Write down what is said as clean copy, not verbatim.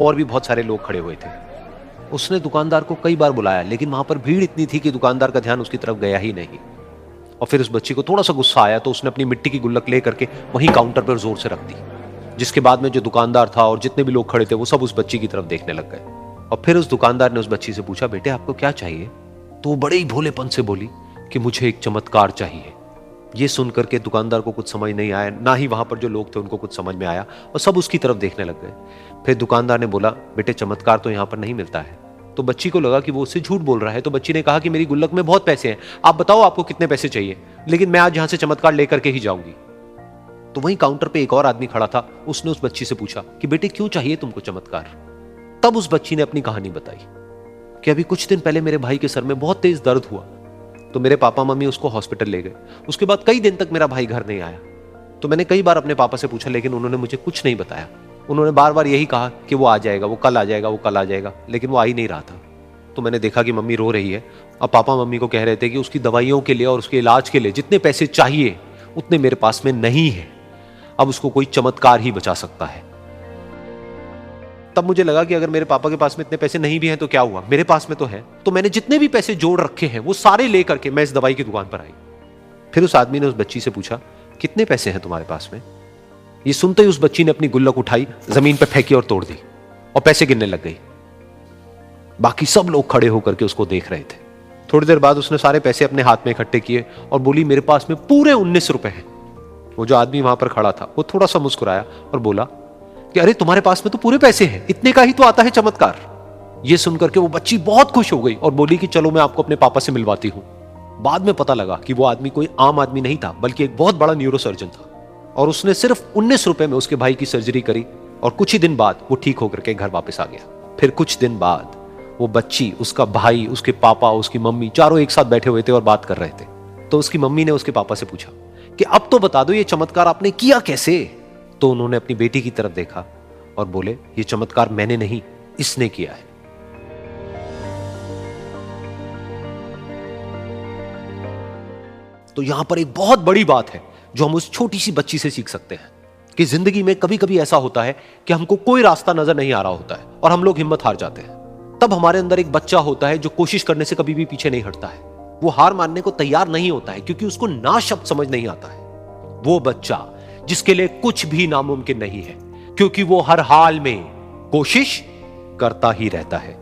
और भी बहुत सारे लोग खड़े हुए थे। उसने दुकानदार को कई बार बुलाया, लेकिन वहां पर भीड़ इतनी थी कि दुकानदार का ध्यान उसकी तरफ गया ही नहीं। और फिर उस बच्ची को थोड़ा सा गुस्सा आया तो उसने अपनी मिट्टी की गुल्लक ले करके वहीं काउंटर पर जोर से रख दी, जिसके बाद में जो दुकानदार था और जितने भी लोग खड़े थे वो सब उस बच्ची की तरफ देखने लग गए। और फिर उस दुकानदार ने उस बच्ची से पूछा, बेटे आपको क्या चाहिए? तो वो बड़े ही भोलेपन से बोली कि मुझे एक चमत्कार चाहिए। ये सुनकर के दुकानदार को कुछ समझ नहीं आया, ना ही वहां पर जो लोग थे उनको कुछ समझ में आया, और सब उसकी तरफ देखने लग गए। फिर दुकानदार ने बोला, बेटे चमत्कार तो यहां पर नहीं मिलता है। तो बच्ची को लगा कि वो उससे झूठ बोल रहा है, तो बच्ची ने कहा कि मेरी गुल्लक में बहुत पैसे हैं, आप बताओ आपको कितने पैसे चाहिए, लेकिन मैं आज यहां से चमत्कार लेकर के ही जाऊंगी। तो वहीं काउंटर पे एक और आदमी खड़ा था, उसने उस बच्ची से पूछा कि बेटे क्यों चाहिए तुमको चमत्कार? तब उस बच्ची ने अपनी कहानी बताई कि अभी कुछ दिन पहले मेरे भाई के सर में बहुत तेज दर्द हुआ, तो मेरे पापा मम्मी उसको हॉस्पिटल ले गए। उसके बाद कई दिन तक मेरा भाई घर नहीं आया। तो मैंने कई बार अपने पापा से पूछा, लेकिन उन्होंने मुझे कुछ नहीं बताया। उन्होंने बार बार यही कहा कि वो आ जाएगा, वो कल आ जाएगा, वो कल आ जाएगा, लेकिन वो आ ही नहीं रहा था। तो मैंने देखा कि मम्मी रो रही है, और पापा मम्मी को कह रहे थे कि उसकी दवाइयों के लिए और उसके इलाज के लिए जितने पैसे चाहिए उतने मेरे पास में नहीं है, अब उसको कोई चमत्कार ही बचा सकता है। तब मुझे लगा कि अगर मेरे पापा के पास में इतने पैसे नहीं भी हैं तो क्या हुआ, मेरे पास में तो है। तो मैंने जितने भी पैसे जोड़ रखे हैं वो सारे लेकर के मैं इस दवाई की दुकान पर आई। फिर उस आदमी ने उस बच्ची से पूछा, कितने पैसे हैं तुम्हारे पास में? ये सुनते ही उस बच्ची ने अपनी गुल्लक उठाई, जमीन पर फेंकी और तोड़ दी, और पैसे गिनने लग गई। बाकी सब लोग खड़े होकर के उसको देख रहे थे। थोड़ी देर बाद उसने सारे पैसे अपने हाथ में इकट्ठे किए और बोली, मेरे पास में पूरे 19 रुपए हैं। वो जो आदमी वहां पर खड़ा था वो थोड़ा सा मुस्कुराया और बोला कि अरे तुम्हारे पास में तो पूरे पैसे हैं, इतने का ही तो आता है चमत्कार। ये सुनकर के वो बच्ची बहुत खुश हो गई और बोली कि चलो मैं आपको अपने पापा से मिलवाती हूं। बाद में पता लगा कि वो आदमी कोई आम आदमी नहीं था, बल्कि एक बहुत बड़ा न्यूरोसर्जन था, और उसने सिर्फ 19 रुपए में उसके भाई की सर्जरी करी, और कुछ ही दिन बाद वो ठीक होकर के घर वापस आ गया। फिर कुछ दिन बाद वो बच्ची, उसका भाई, उसके पापा, उसकी मम्मी चारों एक साथ बैठे हुए थे और बात कर रहे थे। तो उसकी मम्मी ने उसके पापा से पूछा कि अब तो बता दो ये चमत्कार आपने किया कैसे? तो उन्होंने अपनी बेटी की तरफ देखा और बोले, ये चमत्कार मैंने नहीं, इसने किया है। तो यहां पर एक बहुत बड़ी बात है जो हम उस छोटी सी बच्ची से सीख सकते हैं कि जिंदगी में कभी कभी ऐसा होता है कि हमको कोई रास्ता नजर नहीं आ रहा होता है और हम लोग हिम्मत हार जाते हैं। तब हमारे अंदर एक बच्चा होता है जो कोशिश करने से कभी भी पीछे नहीं हटता है। वो हार मानने को तैयार नहीं होता है क्योंकि उसको ना शब्द समझ नहीं आता है। वो बच्चा जिसके लिए कुछ भी नामुमकिन नहीं है, क्योंकि वो हर हाल में कोशिश करता ही रहता है।